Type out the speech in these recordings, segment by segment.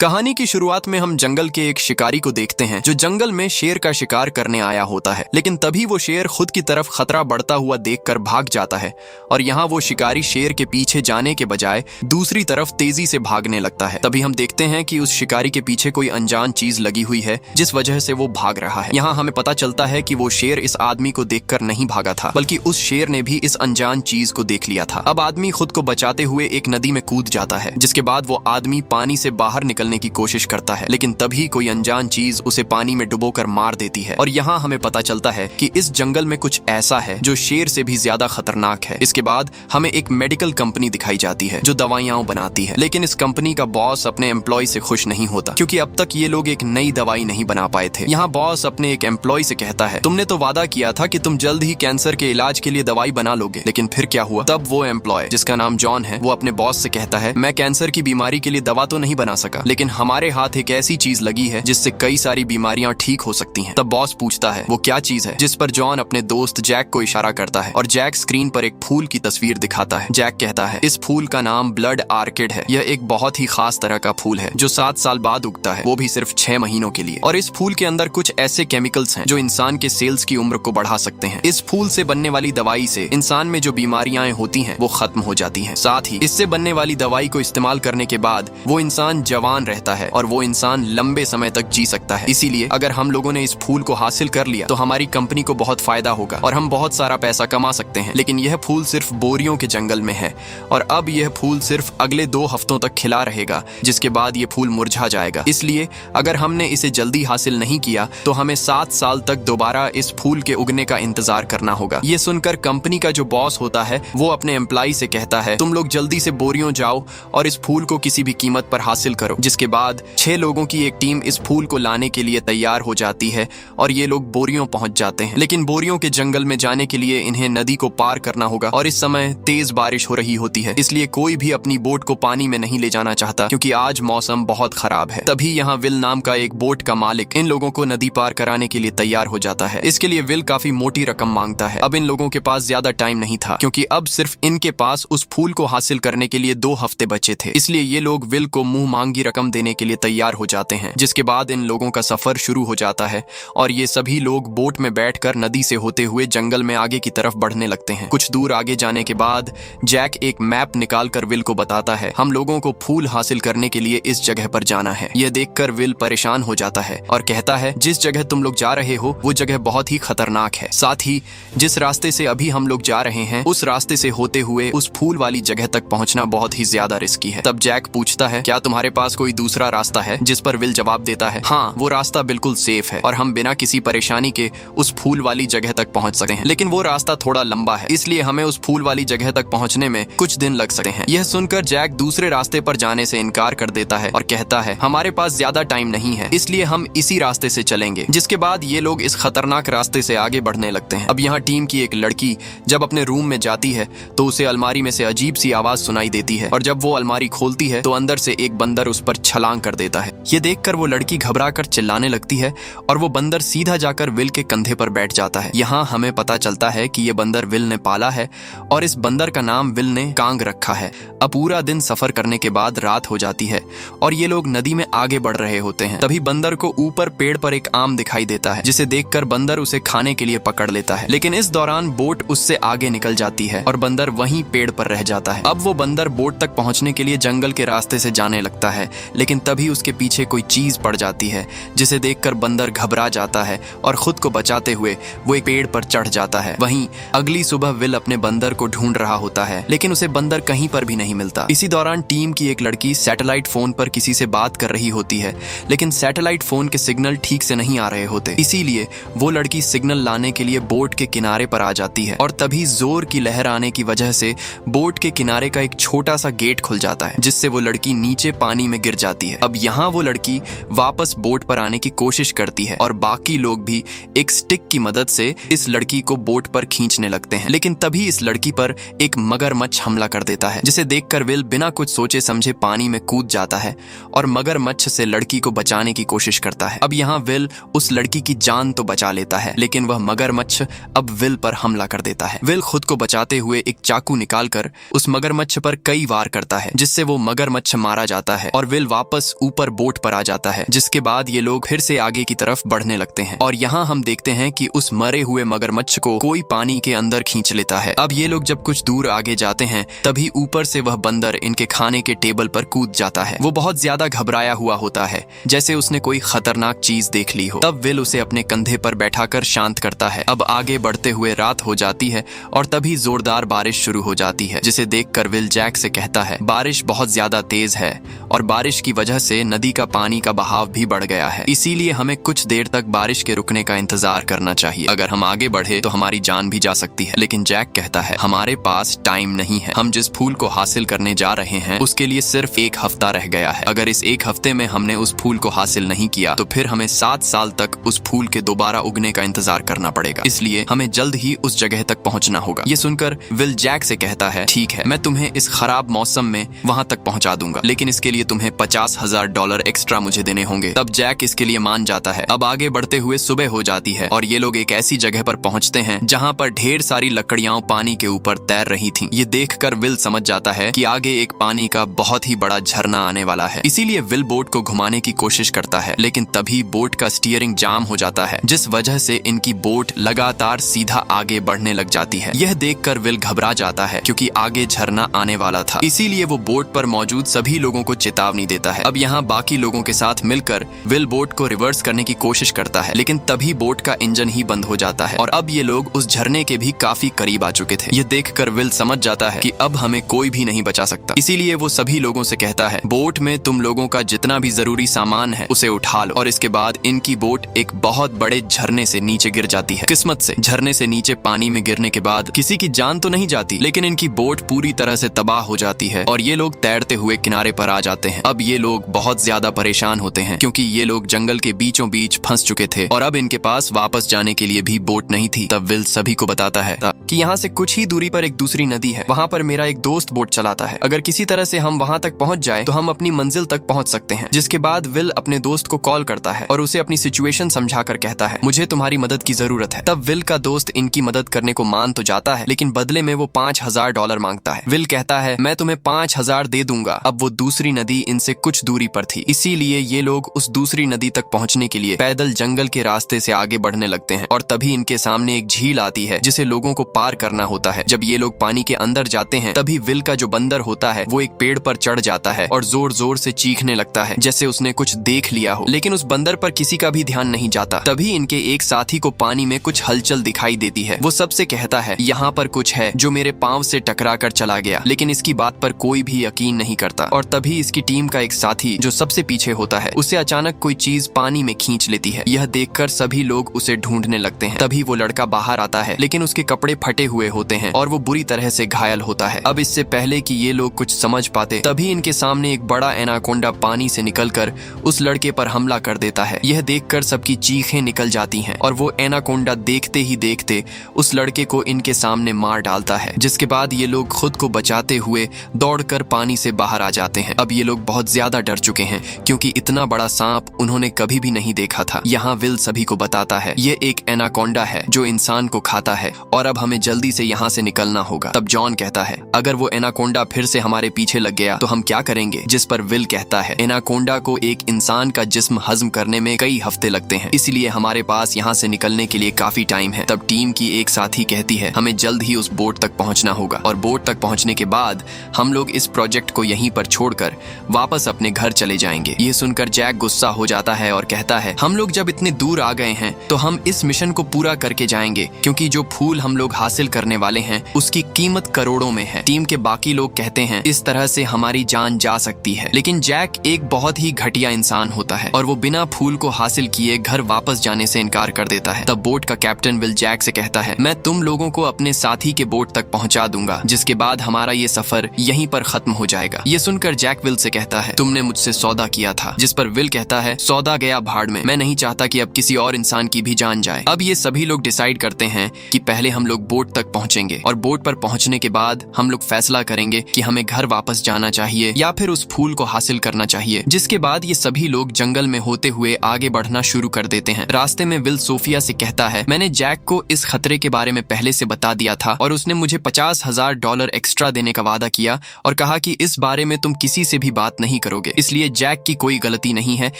कहानी की शुरुआत में हम जंगल के एक शिकारी को देखते हैं जो जंगल में शेर का शिकार करने आया होता है। लेकिन तभी वो शेर खुद की तरफ खतरा बढ़ता हुआ देखकर भाग जाता है और यहाँ वो शिकारी शेर के पीछे जाने के बजाय दूसरी तरफ तेजी से भागने लगता है। तभी हम देखते हैं कि उस शिकारी के पीछे कोई अनजान चीज लगी हुई है जिस वजह से वो भाग रहा है। यहाँ हमें पता चलता है कि वो शेर इस आदमी को देखकर नहीं भागा था, बल्कि उस शेर ने भी इस अनजान चीज को देख लिया था। अब आदमी खुद को बचाते हुए एक नदी में कूद जाता है, जिसके बाद वो आदमी पानी से बाहर निकलने की कोशिश करता है, लेकिन तभी कोई अनजान चीज उसे पानी में डुबोकर मार देती है। और यहाँ हमें पता चलता है कि इस जंगल में कुछ ऐसा है जो शेर से भी ज्यादा खतरनाक है। इसके बाद हमें एक मेडिकल कंपनी दिखाई जाती है जो दवाइयां बनाती है, लेकिन इस कंपनी का बॉस अपने एम्प्लॉय से खुश नहीं होता क्योंकि अब तक ये लोग एक नई दवाई नहीं बना पाए थे। यहाँ बॉस अपने एक एम्प्लॉय से कहता है, तुमने तो वादा किया था कि तुम जल्द ही कैंसर के इलाज के लिए दवाई बना लोगे, लेकिन फिर क्या हुआ? तब वो एम्प्लॉय जिसका नाम जॉन है वो अपने बॉस से कहता है, मैं कैंसर की बीमारी के लिए दवा तो नहीं बना सका, लेकिन हमारे हाथ एक ऐसी चीज लगी है जिससे कई सारी बीमारियां ठीक हो सकती हैं। तब बॉस पूछता है वो क्या चीज है, जिस पर जॉन अपने दोस्त जैक को इशारा करता है और जैक स्क्रीन पर एक फूल की तस्वीर दिखाता है। जैक कहता है इस फूल का नाम ब्लड आर्किड है। यह एक बहुत ही खास तरह का फूल है जो 7 साल बाद उगता है, वो भी सिर्फ 6 महीनों के लिए। और इस फूल के अंदर कुछ ऐसे केमिकल्स हैं जो इंसान के सेल्स की उम्र को बढ़ा सकते हैं। इस फूल से बनने वाली दवाई से इंसान में जो बीमारियां होती हैं वो खत्म हो जाती हैं। साथ ही इससे बनने वाली दवाई को इस्तेमाल करने के बाद वो इंसान जवान रहता है और वो इंसान लंबे समय तक जी सकता है। इसीलिए अगर हम लोगों ने इस फूल को हासिल कर लिया तो हमारी कंपनी को बहुत फायदा होगा और हम बहुत सारा पैसा कमा सकते हैं। लेकिन यह फूल सिर्फ बोरियों के जंगल में है और अब यह फूल सिर्फ अगले 2 हफ्तों तक खिला रहेगा, जिसके बाद ये फूल मुरझा जाएगा। इसलिए अगर हमने इसे जल्दी हासिल नहीं किया तो हमें 7 साल तक दोबारा इस फूल के उगने का इंतजार करना होगा। ये सुनकर कंपनी का जो बॉस होता है वो अपने एम्प्लॉय से कहता है, तुम लोग जल्दी से बोरियों जाओ और इस फूल को किसी भी कीमत पर हासिल करो। जिसके बाद 6 लोगों की एक टीम इस फूल को लाने के लिए तैयार हो जाती है और ये लोग बोरियों पहुंच जाते हैं। लेकिन बोरियों के जंगल में जाने के लिए इन्हें नदी को पार करना होगा और इस समय तेज बारिश हो रही होती है, इसलिए कोई भी अपनी बोट को पानी में नहीं ले जाना चाहता क्योंकि आज मौसम बहुत खराब है। तभी यहाँ विल नाम का एक बोट का मालिक इन लोगों को नदी पार कराने के लिए तैयार हो जाता है। इसके लिए विल काफी मोटी रकम मांगता है। अब इन लोगों के पास ज्यादा टाइम नहीं था क्योंकि अब सिर्फ इनके पास उस फूल को हासिल करने के लिए 2 हफ्ते बचे थे। इसलिए ये लोग विल को मुंह मांगी रकम देने के लिए तैयार हो जाते हैं। जिसके बाद इन लोगों का सफर शुरू हो जाता है और ये सभी लोग बोट में बैठकर नदी से होते हुए जंगल में आगे की तरफ बढ़ने लगते हैं। कुछ दूर आगे जाने के बाद जैक एक मैप निकालकर विल को बताता है, हम लोगों को फूल हासिल करने के लिए इस जगह पर जाना है। यह देखकर विल परेशान हो जाता है और कहता है, जिस जगह तुम लोग जा रहे हो वो जगह बहुत ही खतरनाक है। साथ ही जिस रास्ते से अभी हम लोग जा रहे हैं उस रास्ते से होते हुए उस फूल वाली जगह तक पहुंचना बहुत ही ज्यादा रिस्की है। तब जैक पूछता है, क्या तुम्हारे पास कोई दूसरा रास्ता है? जिस पर विल जवाब देता है, हाँ, वो रास्ता बिल्कुल सेफ है और हम बिना किसी परेशानी के उस फूल वाली जगह तक पहुंच सकते हैं, लेकिन वो रास्ता थोड़ा लंबा है, इसलिए हमें उस फूल वाली जगह तक पहुंचने में कुछ दिन लग सकते हैं। यह सुनकर जैक दूसरे रास्ते पर जाने से इनकार कर देता है और कहता है, हमारे पास ज्यादा टाइम नहीं है, इसलिए हम इसी रास्ते से चलेंगे। जिसके बाद ये लोग इस खतरनाक रास्ते से आगे बढ़ने लगते हैं। अब यहाँ टीम की एक लड़की जब अपने रूम में जाती है तो उसे अलमारी में से अजीब सी आवाज सुनाई देती है और जब वो अलमारी खोलती है तो अंदर से एक बंदर उस पर छलांग कर देता है। ये देखकर वो लड़की घबराकर चिल्लाने लगती है और वो बंदर सीधा जाकर विल के कंधे पर बैठ जाता है। यहाँ हमें पता चलता है कि ये बंदर विल ने पाला है और इस बंदर का नाम विल ने कांग रखा है। अब पूरा दिन सफर करने के बाद रात हो जाती है और ये लोग नदी में आगे बढ़ रहे होते हैं। तभी बंदर को ऊपर पेड़ पर एक आम दिखाई देता है, जिसे देखकर बंदर उसे खाने के लिए पकड़ लेता है। लेकिन इस दौरान बोट उससे आगे निकल जाती है और बंदर वहीं पेड़ पर रह जाता है। अब वो बंदर बोट तक पहुंचने के लिए जंगल के रास्ते से जाने लगता है, लेकिन तभी उसके पीछे कोई चीज पड़ जाती है, जिसे देखकर बंदर घबरा जाता है और खुद को बचाते हुए वो एक पेड़ पर चढ़ जाता है। वहीं अगली सुबह विल अपने बंदर को ढूंढ रहा होता है, लेकिन उसे बंदर कहीं पर भी नहीं मिलता। इसी दौरान टीम की एक लड़की सैटेलाइट फोन पर किसी से बात कर रही होती है, लेकिन सैटेलाइट फोन के सिग्नल ठीक से नहीं आ रहे होते। इसीलिए वो लड़की सिग्नल लाने के लिए बोट के किनारे पर आ जाती है और तभी जोर की लहर आने की वजह से बोट के किनारे का एक छोटा सा गेट खुल जाता है, जिससे वो लड़की नीचे पानी में गिर जाती है। अब यहाँ वो लड़की वापस बोट पर आने की कोशिश करती है और बाकी लोग भी एक स्टिक की मदद से इस लड़की को बोट पर खींचने लगते हैं। लेकिन तभी इस लड़की पर एक मगरमच्छ हमला कर देता है, जिसे देखकर विल बिना कुछ सोचे समझे पानी में कूद जाता है और मगरमच्छ से लड़की को बचाने की कोशिश करता है। अब यहाँ विल उस लड़की की जान तो बचा लेता है, लेकिन वह मगरमच्छ अब विल पर हमला कर देता है। विल खुद को बचाते हुए एक चाकू निकालकर उस मगरमच्छ पर कई वार करता है, जिससे वो मगरमच्छ मारा जाता है और विल विल वापस ऊपर बोट पर आ जाता है, जिसके बाद ये लोग फिर से आगे की तरफ बढ़ने लगते हैं। और यहाँ हम देखते हैं कि उस मरे हुए मगरमच्छ को कोई पानी के अंदर खींच लेता है। अब ये लोग जब कुछ दूर आगे जाते हैं तभी ऊपर से वह बंदर इनके खाने के टेबल पर कूद जाता है। वो बहुत ज्यादा घबराया हुआ होता है, जैसे उसने कोई खतरनाक चीज देख ली हो। तब विल उसे अपने कंधे पर बैठाकर शांत करता है। अब आगे बढ़ते हुए रात हो जाती है और तभी जोरदार बारिश शुरू हो जाती है, जिसे देखकर विल जैक से कहता है बारिश बहुत ज्यादा तेज है और बारिश की वजह से नदी का पानी का बहाव भी बढ़ गया है, इसीलिए हमें कुछ देर तक बारिश के रुकने का इंतजार करना चाहिए। अगर हम आगे बढ़े तो हमारी जान भी जा सकती है। लेकिन जैक कहता है हमारे पास टाइम नहीं है, हम जिस फूल को हासिल करने जा रहे हैं उसके लिए सिर्फ 1 हफ्ता रह गया है। अगर इस 1 हफ्ते में हमने उस फूल को हासिल नहीं किया तो फिर हमें 7 साल तक उस फूल के दोबारा उगने का इंतजार करना पड़ेगा, इसलिए हमें जल्द ही उस जगह तक पहुंचना होगा। ये सुनकर विल जैक से कहता है ठीक है, मैं तुम्हें इस खराब मौसम में वहां तक पहुंचा दूंगा, लेकिन इसके लिए तुम्हें $50,000 एक्स्ट्रा मुझे देने होंगे। तब जैक इसके लिए मान जाता है। अब आगे बढ़ते हुए सुबह हो जाती है और ये लोग एक ऐसी जगह पर पहुंचते हैं जहां पर ढेर सारी लकड़ियां पानी के ऊपर तैर रही थीं। ये देखकर विल समझ जाता है कि आगे एक पानी का बहुत ही बड़ा झरना आने वाला है, इसीलिए विल बोट को घुमाने की कोशिश करता है। लेकिन तभी बोट का स्टीयरिंग जाम हो जाता है, जिस वजह से इनकी बोट लगातार सीधा आगे बढ़ने लग जाती है। यह देखकर विल घबरा जाता है क्योंकि आगे झरना आने वाला था, इसीलिए वो बोट पर मौजूद सभी लोगों को चेतावनी देता है। अब यहाँ बाकी लोगों के साथ मिलकर विल बोट को रिवर्स करने की कोशिश करता है, लेकिन तभी बोट का इंजन ही बंद हो जाता है और अब ये लोग उस झरने के भी काफी करीब आ चुके थे। ये देखकर विल समझ जाता है कि अब हमें कोई भी नहीं बचा सकता, इसीलिए वो सभी लोगों से कहता है बोट में तुम लोगों का जितना भी जरूरी सामान है उसे उठा लो। और इसके बाद इनकी बोट एक बहुत बड़े झरने से नीचे गिर जाती है। किस्मत से झरने से नीचे पानी में गिरने के बाद किसी की जान तो नहीं जाती, लेकिन इनकी बोट पूरी तरह से तबाह हो जाती है और ये लोग तैरते हुए किनारे पर आ जाते हैं। अब ये लोग बहुत ज्यादा परेशान होते हैं क्योंकि ये लोग जंगल के बीचों बीच फंस चुके थे और अब इनके पास वापस जाने के लिए भी बोट नहीं थी। तब विल सभी को बताता है कि यहाँ से कुछ ही दूरी पर एक दूसरी नदी है, वहाँ पर मेरा एक दोस्त बोट चलाता है। अगर किसी तरह से हम वहाँ तक पहुँच जाए तो हम अपनी मंजिल तक पहुँच सकते हैं। जिसके बाद विल अपने दोस्त को कॉल करता है और उसे अपनी सिचुएशन समझाकर कहता है मुझे तुम्हारी मदद की जरूरत है। तब विल का दोस्त इनकी मदद करने को मान तो जाता है, लेकिन बदले में वो $5,000 मांगता है। विल कहता है मैं तुम्हें 5,000 दे दूंगा। अब वो दूसरी नदी इनसे कुछ दूरी पर थी, इसीलिए ये लोग उस दूसरी नदी तक पहुँचने के लिए पैदल जंगल के रास्ते से आगे बढ़ने लगते हैं और तभी इनके सामने एक झील आती है जिसे लोगों को पार करना होता है। जब ये लोग पानी के अंदर जाते हैं तभी विल का जो बंदर होता है वो एक पेड़ पर चढ़ जाता है और जोर जोर से चीखने लगता है जैसे उसने कुछ देख लिया हो, लेकिन उस बंदर पर किसी का भी ध्यान नहीं जाता। तभी इनके एक साथी को पानी में कुछ हलचल दिखाई देती है। वो सबसे कहता है यहाँ पर कुछ है जो मेरे पांव से टकरा कर चला गया, लेकिन इसकी बात पर कोई भी यकीन नहीं करता। और तभी इसकी टीम का एक साथी जो सबसे पीछे होता है उसे अचानक कोई चीज पानी में खींच लेती है। यह देखकर सभी लोग उसे ढूंढने लगते हैं। तभी वो लड़का बाहर आता है, लेकिन उसके कपड़े फटे हुए होते हैं और वो बुरी तरह से घायल होता है। अब इससे पहले कि ये लोग कुछ समझ पाते तभी इनके सामने एक बड़ा एनाकोंडा पानी से निकलकर उस लड़के पर हमला कर देता है। यह देखकर सबकी चीखें निकल जाती हैं और वो एनाकोंडा देखते ही देखते उस लड़के को इनके सामने मार डालता है। जिसके बाद ये लोग खुद को बचाते हुए दौड़कर पानी से बाहर आ जाते हैं। अब ये लोग बहुत ज्यादा डर चुके हैं क्योंकि इतना बड़ा सांप उन्होंने कभी भी नहीं देखा था। यहाँ विल सभी को बताता है ये एक एनाकोंडा है जो इंसान को खाता है और अब हमें जल्दी से यहाँ से निकलना होगा। तब जॉन कहता है अगर वो एनाकोंडा फिर से हमारे पीछे लग गया तो हम क्या करेंगे? जिस पर विल कहता है एनाकोंडा को एक इंसान का जिस्म हजम करने में कई हफ्ते लगते हैं, इसलिए हमारे पास यहाँ से निकलने के लिए काफी टाइम है। तब टीम की एक साथी कहती है हमें जल्द ही उस बोट तक पहुँचना होगा और बोट तक पहुँचने के बाद हम लोग इस प्रोजेक्ट को यहीं पर छोड़कर वापस अपने घर चले जाएंगे। ये सुनकर जैक गुस्सा हो जाता है और कहता है हम लोग जब इतने दूर आ गए हैं तो हम इस मिशन को पूरा करके जाएंगे, क्योंकि जो फूल हम लोग हासिल करने वाले हैं उसकी कीमत करोड़ों में है। टीम के बाकी लोग कहते हैं इस तरह से हमारी जान जा सकती है, लेकिन जैक एक बहुत ही घटिया इंसान होता है और वो बिना फूल को हासिल किए घर वापस जाने से इनकार कर देता है। तब बोट का कैप्टन विल जैक से कहता है मैं तुम लोगों को अपने साथी के बोट तक पहुंचा दूंगा, जिसके बाद हमारा ये सफर यहीं पर खत्म हो जाएगा। ये सुनकर जैक विल से कहता है तुमने मुझसे सौदा किया था। जिस पर विल कहता है सौदा गया भाड़ में, मैं नहीं चाहता कि अब किसी और इंसान की भी जान जाए। अब ये सभी लोग डिसाइड करते हैं कि पहले हम लोग बोट तक पहुंचेंगे और बोट पर पहुंचने के बाद हम लोग फैसला करेंगे कि हमें घर वापस जाना चाहिए या फिर उस फूल को हासिल करना चाहिए। जिसके बाद ये सभी लोग जंगल में होते हुए आगे बढ़ना शुरू कर देते हैं। रास्ते में विल सोफिया से कहता है मैंने जैक को इस खतरे के बारे में पहले से बता दिया था और उसने मुझे $50,000 एक्स्ट्रा देने का वादा किया और कहा कि इस बारे में तुम किसी से भी बात नहीं करोगे। इसलिए जैक की कोई गलती नहीं है,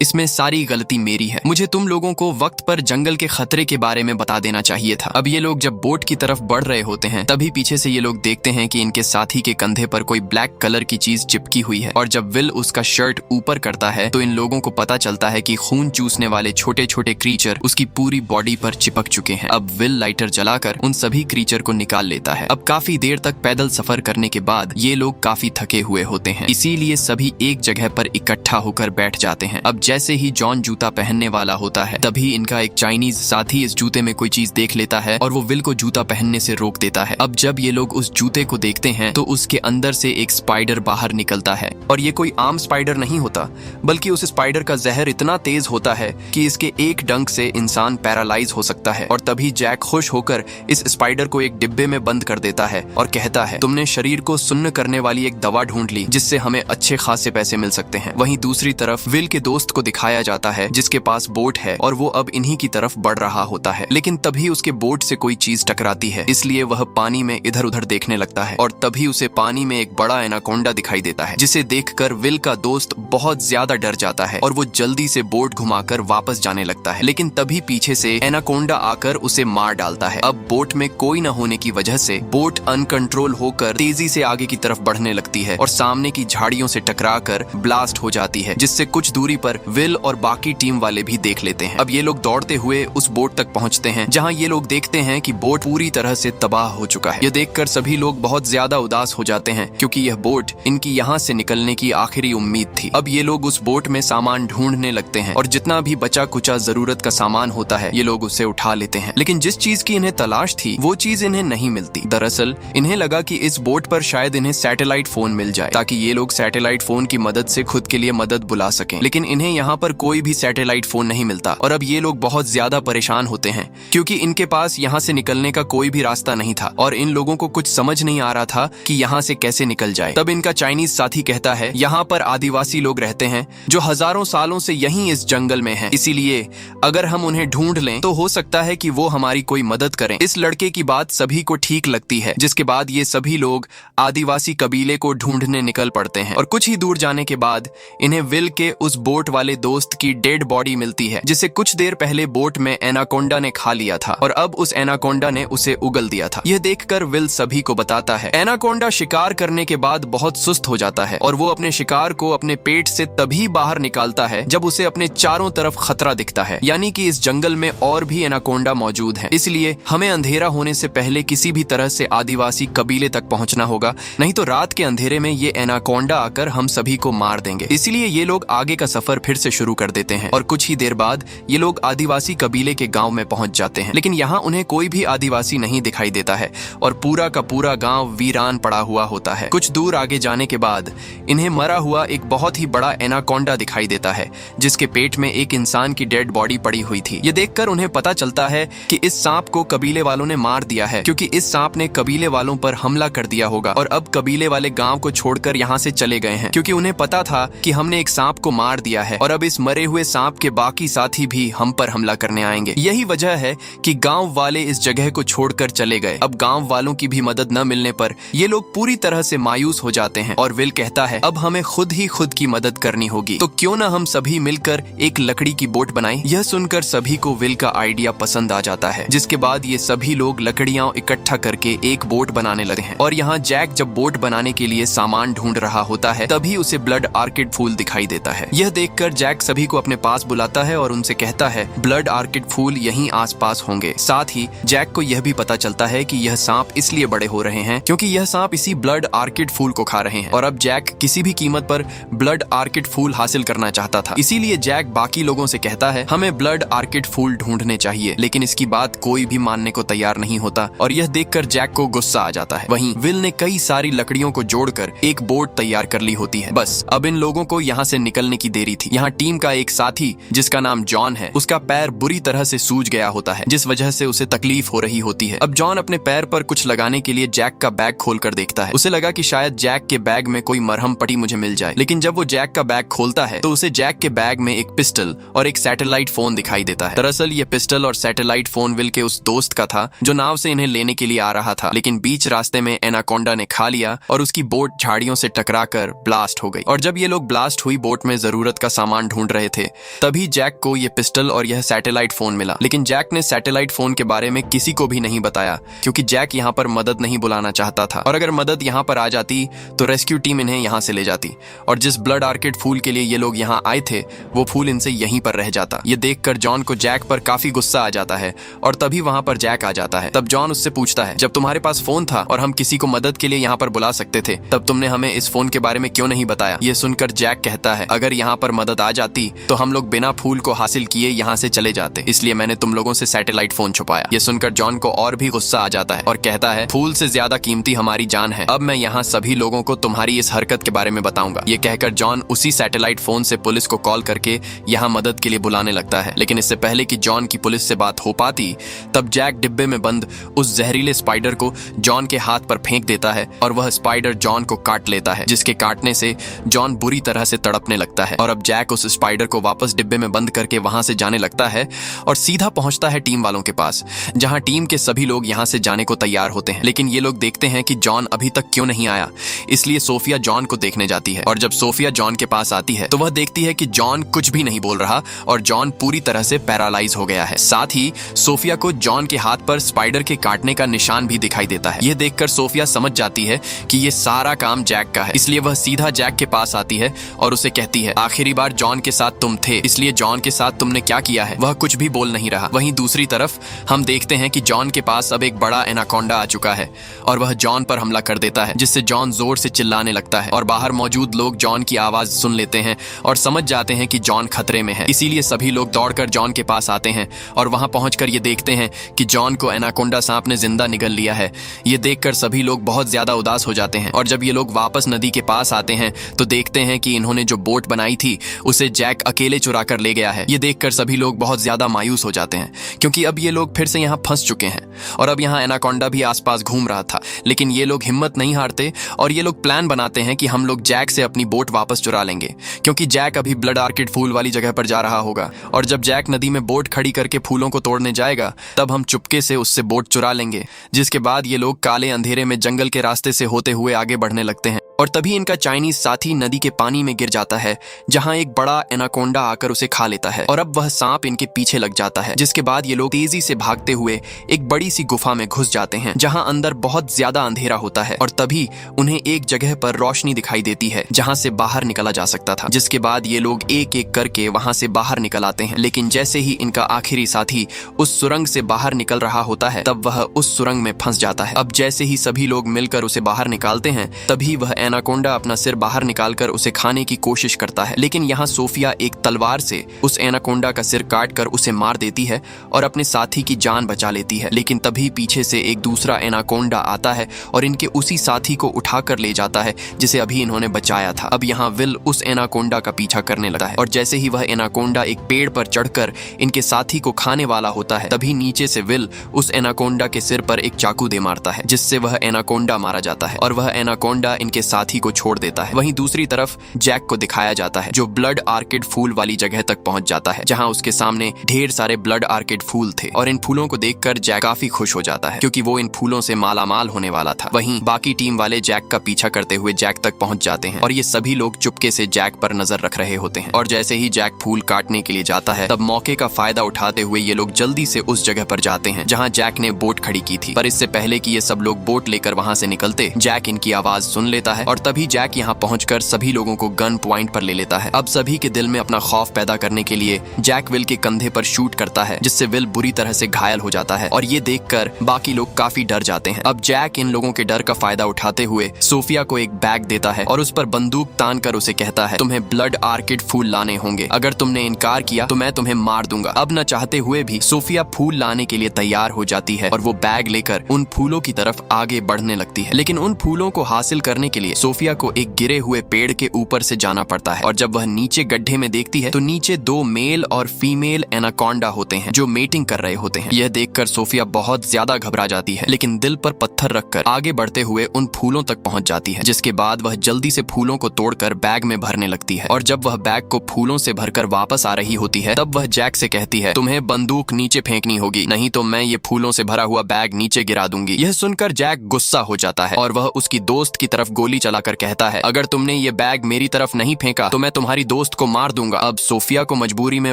इसमें सारी गलती मेरी है। मुझे तुम लोगों को वक्त पर जंगल के खतरे के बारे में बता देना चाहिए था। अब ये लोग जब बोट की तरफ बढ़ रहे होते हैं तभी पीछे से ये लोग देखते हैं कि इनके साथी के कंधे पर कोई ब्लैक कलर की चीज चिपकी हुई है, और जब विल उसका शर्ट ऊपर करता है तो इन लोगों को पता चलता है कि खून चूसने वाले छोटे छोटे क्रीचर उसकी पूरी बॉडी पर चिपक चुके हैं। अब विल लाइटर जलाकर उन सभी क्रीचर को निकाल लेता है। अब काफी देर तक पैदल सफर करने के बाद ये लोग काफी थके हुए होते हैं, इसीलिए सभी एक जगह पर इकट्ठा होकर बैठ जाते हैं। अब जैसे ही जॉन जूता पहनने वाला होता है तभी इनका एक चाइनीज साथी इस जूते में कोई चीज देख लेता है और वो विल को जूता पहनने से रोक देता है। अब जब ये लोग उस जूते को देखते हैं तो उसके अंदर से एक स्पाइडर बाहर निकलता है, और ये कोई आम स्पाइडर नहीं होता बल्कि उस स्पाइडर का जहर इतना तेज होता है कि इसके एक डंक से इंसान पैरालाइज हो सकता है। और तभी जैक खुश होकर इस स्पाइडर को एक डिब्बे में बंद कर देता है और कहता है, तुमने शरीर को सुन्न करने वाली एक दवा ढूंढ ली जिससे हमें अच्छे खासे पैसे मिल सकते हैं। वहीं दूसरी तरफ विल के दोस्त को दिखाया जाता है जिसके पास बोट है और वो अब इन्हीं की तरफ बढ़ रहा होता है, लेकिन तभी उसके बोट से कोई चीज टकराती है, इसलिए वह पानी में इधर उधर देखने लगता है और तभी उसे पानी में एक बड़ा एनाकोंडा दिखाई देता है, जिसे देखकर विल का दोस्त बहुत ज्यादा डर जाता है और वो जल्दी से बोट घुमाकर वापस जाने लगता है। लेकिन तभी पीछे से एनाकोंडा आकर उसे मार डालता है। अब बोट में कोई न होने की वजह से बोट अनकंट्रोल होकर तेजी से आगे की तरफ बढ़ने लगती है और सामने की झाड़ियों से टकराकर ब्लास्ट हो जाती है, जिससे कुछ दूरी पर विल और बाकी टीम वाले भी देख लेते हैं। अब ये लोग दौड़ते हुए उस बोट तक पहुंचते हैं जहां ये लोग देखते हैं कि बोट पूरी तरह से तबाह हो चुका है। यह देखकर सभी लोग बहुत ज्यादा उदास हो जाते हैं क्योंकि यह बोट इनकी यहाँ से निकलने की आखिरी उम्मीद थी। अब ये लोग उस बोट में सामान ढूंढने लगते हैं और जितना भी बचा कुचा जरूरत का सामान होता है ये लोग उसे उठा लेते हैं, लेकिन जिस चीज की इन्हें तलाश थी वो चीज इन्हें नहीं मिलती। दरअसल इन्हें लगा कि इस बोट पर शायद इन्हें सैटेलाइट फोन मिल जाए ताकि ये लोग सैटेलाइट फोन की मदद से खुद के लिए मदद बुला सकें, लेकिन इन्हें यहाँ पर कोई भी सैटेलाइट फोन नहीं मिलता। और अब ये लोग बहुत ज्यादा परेशान होते हैं क्योंकि इनके पास यहाँ से निकलने का कोई भी रास्ता नहीं था और इन लोगों को कुछ समझ नहीं आ रहा था कि यहाँ से कैसे निकल जाए। तब इनका चाइनीज साथी कहता है, यहाँ पर आदिवासी लोग रहते हैं जो हजारों सालों से यहीं इस जंगल में हैं, इसीलिए अगर हम उन्हें ढूंढ लें तो हो सकता है कि वो हमारी कोई मदद करें। इस लड़के की बात सभी को ठीक लगती है, जिसके बाद ये सभी लोग आदिवासी कबीले को ढूंढने निकल पड़ते हैं और कुछ ही दूर जाने के बाद इन्हें विल के उस बोट वाले दोस्त की डेड बॉडी मिलती है जिसे कुछ देर पहले बोट में एनाकोंडा ने खा लिया था और अब उस एनाकोंडा ने उसे उगल दिया था। यह देखकर विल सभी को बताता है, एनाकोंडा शिकार करने के बाद बहुत सुस्त हो जाता है और वो अपने शिकार को अपने पेट से तभी बाहर निकालता है जब उसे अपने चारों तरफ खतरा दिखता है, यानी कि इस जंगल में और भी एनाकोंडा मौजूद है। इसलिए हमें अंधेरा होने से पहले किसी भी तरह से आदिवासी कबीले तक पहुंचना होगा, नहीं तो रात के अंधेरे में ये एनाकोंडा आकर हम सभी को मार देंगे। इसलिए ये लोग आगे का सफर फिर से शुरू कर देते हैं और कुछ ही देर बाद ये लोग आदिवासी कबीले के गांव में पहुंच जाते हैं, लेकिन यहाँ उन्हें कोई भी आदिवासी नहीं दिखाई देता है और पूरा का पूरा गांव वीरान पड़ा हुआ होता है। कुछ दूर आगे जाने के बाद इन्हें मरा हुआ एक बहुत ही बड़ा एनाकोंडा दिखाई देता है जिसके पेट में एक इंसान की डेड बॉडी पड़ी हुई थी। ये देखकर उन्हें पता चलता है कि इस सांप को कबीले वालों ने मार दिया है क्योंकि इस सांप ने कबीले वालों पर हमला कर दिया होगा और अब कबीले वाले गांव को छोड़कर यहाँ से चले गए हैं क्योंकि उन्हें पता था कि हमने एक सांप को मार दिया है और अब इस मरे हुए सांप के बाकी साथी भी हम पर हमला करने आएंगे। यही वजह है कि गांव वाले इस जगह को छोड़कर चले गए। अब गांव वालों की भी मदद न मिलने पर ये लोग पूरी तरह से मायूस हो जाते हैं और विल कहता है, अब हमें खुद ही खुद की मदद करनी होगी, तो क्यों ना हम सभी मिलकर एक लकड़ी की बोट बनाएं। यह सुनकर सभी को विल का आइडिया पसंद आ जाता है, जिसके बाद ये सभी लोग लकड़ियां इकट्ठा करके एक बोट बनाने लगते हैं। और यहाँ जैक जब बोट बनाने के लिए सामान ढूंढ रहा होता है तभी उसे ब्लड आर्किड फूल दिखाई देता है। यह देखकर जैक सभी को अपने पास बुलाता है और उनसे कहता है, ब्लड आर्किड फूल यहीं आसपास होंगे। साथ ही जैक को यह भी पता चलता है कि यह सांप इसलिए बड़े हो रहे हैं क्योंकि यह सांप इसी ब्लड आर्किड फूल को खा रहे हैं और अब जैक किसी भी कीमत पर ब्लड आर्किड फूल हासिल करना चाहता था। इसीलिए जैक बाकी लोगों से कहता है, हमें ब्लड आर्किड फूल ढूंढने चाहिए, लेकिन इसकी बात कोई भी मानने को तैयार नहीं होता और यह देखकर जैक को गुस्सा आ जाता है। वहीं विल ने कई सारी लकड़ियों को जोड़कर एक बोट तैयार कर ली होती है। बस अब इन लोगों को यहाँ से निकलने की देरी थी। यहाँ टीम का एक साथी जिसका नाम जॉन है, उसका पैर बुरी तरह से सूज गया होता है जिस वजह से उसे तकलीफ हो रही होती है। अब जॉन अपने पैर पर कुछ लगाने के लिए जैक का बैग खोलकर देखता है। उसे लगा कि शायद जैक के बैग में कोई मरहम पट्टी मुझे मिल जाए, लेकिन जब वो जैक का बैग खोलता है तो उसे जैक के बैग में एक पिस्टल और एक सैटेलाइट फोन दिखाई देता है। दरअसल ये पिस्टल और सैटेलाइट फोन विल के उस दोस्त का था जो नाव से इन्हें लेने के लिए आ रहा था, लेकिन बीच रास्ते में एनाकोंडा ने खा लिया और उसकी बोट झाड़ियों से टकराकर ब्लास्ट हो हो गई। और जब ये लोग ब्लास्ट हुई बोट में जरूरत का सामान ढूंढ रहे थे, तभी जैक को ये पिस्टल और यह सैटेलाइट फोन मिला। लेकिन जैक ने सैटेलाइट फोन के बारे में किसी को भी नहीं बताया, क्योंकि जैक यहाँ पर मदद नहीं बुलाना चाहता था, और अगर मदद यहाँ पर आ जाती तो रेस्क्यू टीम इन्हें यहाँ से ले जाती, और जिस ब्लड आर्किड फूल के लिए ये लोग यहाँ आए थे वो फूल इनसे यहीं पर रह जाता। ये देखकर जॉन को जैक पर काफी गुस्सा आ जाता है, और तभी वहां पर जैक आ जाता है। तब जॉन उससे पूछता है, जब तुम्हारे पास फोन था और हम किसी को मदद के लिए यहाँ पर बुला सकते थे, तब तुमने हमें इस फोन के बारे में क्यों नहीं बताया? ये सुनकर जैक कहता है, अगर यहाँ पर मदद आ जाती तो हम लोग बिना फूल को हासिल किए यहाँ से चले जाते, इसलिए मैंने तुम लोगों से सैटेलाइट फोन छुपाया। ये सुनकर जॉन को और भी गुस्सा आ जाता है और कहता है, फूल से ज्यादा कीमती हमारी जान है, अब मैं यहाँ सभी लोगों को तुम्हारी इस हरकत के बारे में बताऊंगा। ये कहकर जॉन उसी सैटेलाइट फोन से पुलिस को कॉल करके यहाँ मदद के लिए बुलाने लगता है। लेकिन इससे पहले कि जॉन की पुलिस से बात हो पाती, तब जैक डिब्बे में बंद उस जहरीले स्पाइडर को जॉन के हाथ पर फेंक देता है, और वह स्पाइडर जॉन को काट लेता है, जिसके काटने से जॉन बुरी तरह से तड़पने लगता है। और अब जैक उस स्पाइडर को वापस डिब्बे में बंद करके वहां से जाने लगता है और सीधा पहुंचता है टीम वालों के पास, जहां टीम के सभी लोग यहां से जाने को तैयार होते हैं। लेकिन ये लोग देखते हैं कि जॉन अभी तक क्यों नहीं आया, इसलिए सोफिया जॉन को देखने जाती है। और जब सोफिया जॉन के पास आती है तो वह देखती है कि जॉन कुछ भी नहीं बोल रहा और जॉन पूरी तरह से पैरालाइज हो गया है। साथ ही सोफिया को जॉन के हाथ पर स्पाइडर के काटने का निशान भी दिखाई देता है। यह देखकर सोफिया समझ जाती है कि यह सारा काम जैक का है, इसलिए वह सीधा जैक के पास आती है और उसे कहती है, आखिरी बार जॉन के साथ तुम थे, इसलिए जॉन के साथ तुमने क्या किया है? वह कुछ भी बोल नहीं रहा। वहीं दूसरी तरफ हम देखते हैं कि जॉन के पास अब एक बड़ा एनाकोंडा आ चुका है और वह जॉन पर हमला कर देता है, जिससे जॉन जोर से चिल्लाने लगता है और बाहर मौजूद लोग जॉन की आवाज सुन लेते हैं और समझ जाते हैं कि जॉन खतरे में है। इसीलिए सभी लोग दौड़कर जॉन के पास आते हैं और वहां पहुंचकर ये देखते हैं कि जॉन को एनाकोंडा सांप ने जिंदा निगल लिया है। ये देखकर सभी लोग बहुत ज्यादा उदास हो जाते हैं, और जब ये लोग वापस नदी के पास आते हैं तो देखते हैं कि इन्होंने जो बोट बनाई थी उसे जैक अकेले चुरा कर ले गया है। ये देखकर सभी लोग बहुत ज्यादा मायूस हो जाते हैं, क्योंकि अब ये लोग फिर से यहाँ फंस चुके हैं और अब यहाँ एनाकोंडा भी आसपास घूम रहा था। लेकिन ये लोग हिम्मत नहीं हारते और ये लोग प्लान बनाते हैं कि हम लोग जैक से अपनी बोट वापस चुरा लेंगे, क्योंकि जैक अभी ब्लड आर्किड फूल वाली जगह पर जा रहा होगा, और जब जैक नदी में बोट खड़ी करके फूलों को तोड़ने जाएगा तब हम चुपके से उससे बोट चुरा लेंगे। जिसके बाद ये लोग काले अंधेरे में जंगल के रास्ते से होते हुए आगे बढ़ने लगते हैं, और तभी इनका चाइनीज साथी नदी के पानी में गिर जाता है, जहां एक बड़ा एनाकोंडा आकर उसे खा लेता है और अब वह सांप इनके पीछे लग जाता है। जिसके बाद ये लोग तेजी से भागते हुए एक बड़ी सी गुफा में घुस जाते हैं, जहां अंदर बहुत ज्यादा अंधेरा होता है, और तभी उन्हें एक जगह पर रोशनी दिखाई देती है जहां से बाहर निकला जा सकता था। जिसके बाद ये लोग एक एक करके वहां से बाहर निकल आते हैं। लेकिन जैसे ही इनका आखिरी साथी उस सुरंग से बाहर निकल रहा होता है, तब वह उस सुरंग में फंस जाता है। अब जैसे ही सभी लोग मिलकर उसे बाहर निकालते हैं, तभी वह एनाकोंडा अपना सिर बाहर निकालकर उसे खाने की कोशिश करता है। लेकिन यहाँ सोफिया एक तलवार से उस एनाकोंडा का सिर काटकर उसे मार देती है और अपने साथी की जान बचा लेती है। लेकिन तभी पीछे से एक दूसरा एनाकोंडा आता है और इनके उसी साथी को उठाकर ले जाता है जिसे अभी इन्होंने बचाया था। अब यहाँ विल उस एनाकोंडा का पीछा करने लगता है, और जैसे ही वह एनाकोंडा एक पेड़ पर चढ़कर इनके साथी को खाने वाला होता है, तभी नीचे से विल उस एनाकोंडा के सिर पर एक चाकू दे मारता है, जिससे वह एनाकोंडा मारा जाता है और वह एनाकोंडा इनके साथी को छोड़ देता है। वहीं दूसरी तरफ जैक को दिखाया जाता है, जो ब्लड आर्किड फूल वाली जगह तक पहुंच जाता है, जहां उसके सामने ढेर सारे ब्लड आर्किड फूल थे, और इन फूलों को देखकर जैक काफी खुश हो जाता है, क्योंकि वो इन फूलों से मालामाल होने वाला था। वहीं बाकी टीम वाले जैक का पीछा करते हुए जैक तक पहुंच जाते हैं, और ये सभी लोग चुपके से जैक पर नजर रख रहे होते हैं। और जैसे ही जैक फूल काटने के लिए जाता है, तब मौके का फायदा उठाते हुए ये लोग जल्दी से उस जगह पर जाते हैं जहां जैक ने बोट खड़ी की थी। पर इससे पहले कि ये सब लोग बोट लेकर वहां से निकलते, जैक इनकी आवाज सुन लेता है, और तभी जैक यहाँ पहुंचकर सभी लोगों को गन पॉइंट पर ले लेता है। अब सभी के दिल में अपना खौफ पैदा करने के लिए जैक विल के कंधे पर शूट करता है, जिससे विल बुरी तरह से घायल हो जाता है, और ये देखकर बाकी लोग काफी डर जाते हैं। अब जैक इन लोगों के डर का फायदा उठाते हुए सोफिया को एक बैग देता है और उस पर बंदूक तान कर उसे कहता है, तुम्हें ब्लड आर्किड फूल लाने होंगे, अगर तुमने इनकार किया तो मैं तुम्हें मार दूंगा। अब न चाहते हुए भी सोफिया फूल लाने के लिए तैयार हो जाती है और वो बैग लेकर उन फूलों की तरफ आगे बढ़ने लगती है। लेकिन उन फूलों को हासिल करने के लिए सोफिया को एक गिरे हुए पेड़ के ऊपर से जाना पड़ता है, और जब वह नीचे गड्ढे में देखती है तो नीचे 2 मेल और फीमेल एनाकोंडा होते हैं जो मेटिंग कर रहे होते हैं। यह देखकर सोफिया बहुत ज्यादा घबरा जाती है, लेकिन दिल पर पत्थर रखकर आगे बढ़ते हुए उन फूलों तक पहुंच जाती है। जिसके बाद वह जल्दी से फूलों को तोड़कर बैग में भरने लगती है, और जब वह बैग को फूलों से भरकर वापस आ रही होती है, तब वह जैक से कहती है, तुम्हें बंदूक नीचे फेंकनी होगी, नहीं तो मैं ये फूलों से भरा हुआ बैग नीचे गिरा दूंगी। यह सुनकर जैक गुस्सा हो जाता है और वह उसकी दोस्त की तरफ गोली चलाकर कहता है, अगर तुमने ये बैग मेरी तरफ नहीं फेंका तो मैं तुम्हारी दोस्त को मार दूंगा। अब सोफिया को मजबूरी में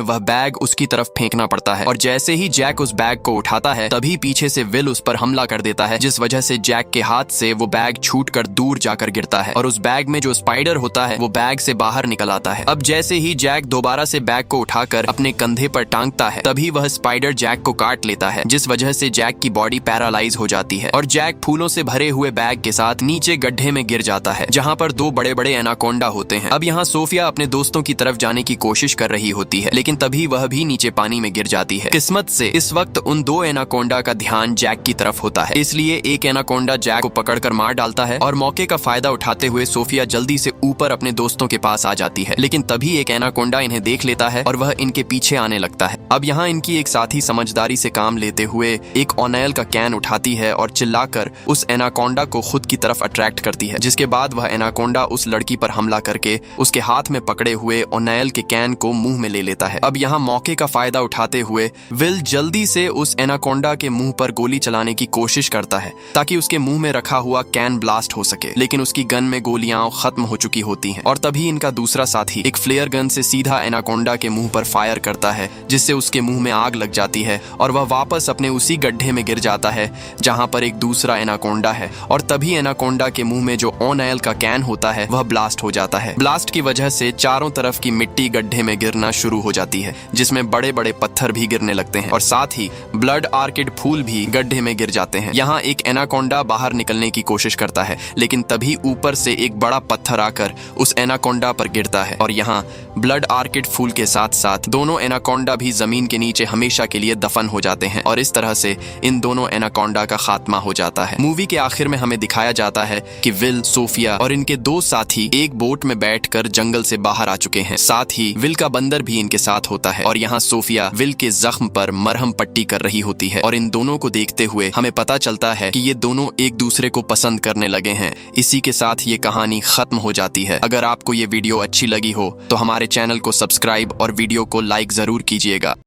वह बैग उसकी तरफ फेंकना पड़ता है और जैसे ही जैक उस बैग को उठाता है तभी पीछे से विल उस पर हमला कर देता है, जिस वजह से जैक के हाथ से वो बैग छूटकर दूर जाकर गिरता है और उस बैग में जो स्पाइडर होता है वो बैग से बाहर निकल आता है। अब जैसे ही जैक दोबारा से बैग को उठाकर अपने कंधे पर टांगता है तभी वह स्पाइडर जैक को काट लेता है, जिस वजह से जैक की बॉडी पैरालाइज हो जाती है और जैक फूलों से भरे हुए बैग के साथ नीचे गड्ढे में गिर जाता है जहाँ पर दो बड़े बड़े एनाकोंडा होते हैं। अब यहाँ सोफिया अपने दोस्तों की तरफ जाने की कोशिश कर रही होती है लेकिन तभी वह भी नीचे पानी में गिर जाती है। किस्मत से इस वक्त उन दो एनाकोंडा का ध्यान जैक की तरफ होता है, इसलिए एक एनाकोंडा जैक को पकड़कर मार डालता है और मौके का फायदा उठाते हुए सोफिया जल्दी से ऊपर अपने दोस्तों के पास आ जाती है। लेकिन तभी एक एनाकोंडा इन्हें देख लेता है और वह इनके पीछे आने लगता है। अब यहाँ इनकी एक साथी समझदारी से काम लेते हुए एक ओनेल का कैन उठाती है और चिल्लाकर उस एनाकोंडा को खुद की तरफ अट्रैक्ट करती है, जिसके बाद वह एनाकोंडा उस लड़की पर हमला करके उसके हाथ में पकड़े हुए ओनेल के कैन को मुंह में ले लेता है। अब यहाँ मौके का फायदा उठाते हुए विल जल्दी से उस एनाकोंडा के मुंह पर गोली चलाने की कोशिश करता है ताकि उसके मुंह में रखा हुआ कैन ब्लास्ट हो सके, लेकिन उसकी गन में गोलियां खत्म हो चुकी होती हैं और तभी इनका दूसरा साथी एक फ्लेयर गन से सीधा एनाकोंडा के मुंह पर फायर करता है, जिससे उसके मुंह में आग लग जाती है और वह वापस अपने उसी गड्ढे में गिर जाता है जहां पर एक दूसरा एनाकोंडा है और तभी एनाकोंडा के मुंह में जो ओनेल का कैन होता है वह ब्लास्ट हो जाता है। ब्लास्ट की वजह से चारों तरफ की मिट्टी गड्ढे में गिरना शुरू हो जाती है, जिसमें बड़े बड़े पत्थर भी गिरने लगते हैं और साथ ही ब्लड आर्किड फूल भी गड्ढे में गिर जाते हैं। यहाँ एक एनाकोंडा बाहर निकलने की कोशिश करता है लेकिन तभी ऊपर से एक बड़ा पत्थर आकर उस एनाकोंडा पर गिरता है और यहाँ ब्लड आर्किड फूल के साथ साथ दोनों एनाकोंडा भी जमीन के नीचे हमेशा के लिए दफन हो जाते हैं और इस तरह से इन दोनों एनाकोंडा का खात्मा हो जाता है। मूवी के आखिर में हमें दिखाया जाता है कि विल, सोफिया और इनके दो साथी एक बोट में बैठकर जंगल से बाहर आ चुके हैं। साथ ही विल का बंदर भी इनके साथ होता है और यहाँ सोफिया विल के जख्म पर मरहम पट्टी कर रही होती है और इन दोनों को देखते हुए हमें पता चलता है कि ये दोनों एक दूसरे को पसंद करने लगे हैं। इसी के साथ ये कहानी खत्म हो जाती है। अगर आपको ये वीडियो अच्छी लगी हो तो हमारे चैनल को सब्सक्राइब और वीडियो को लाइक जरूर कीजिएगा।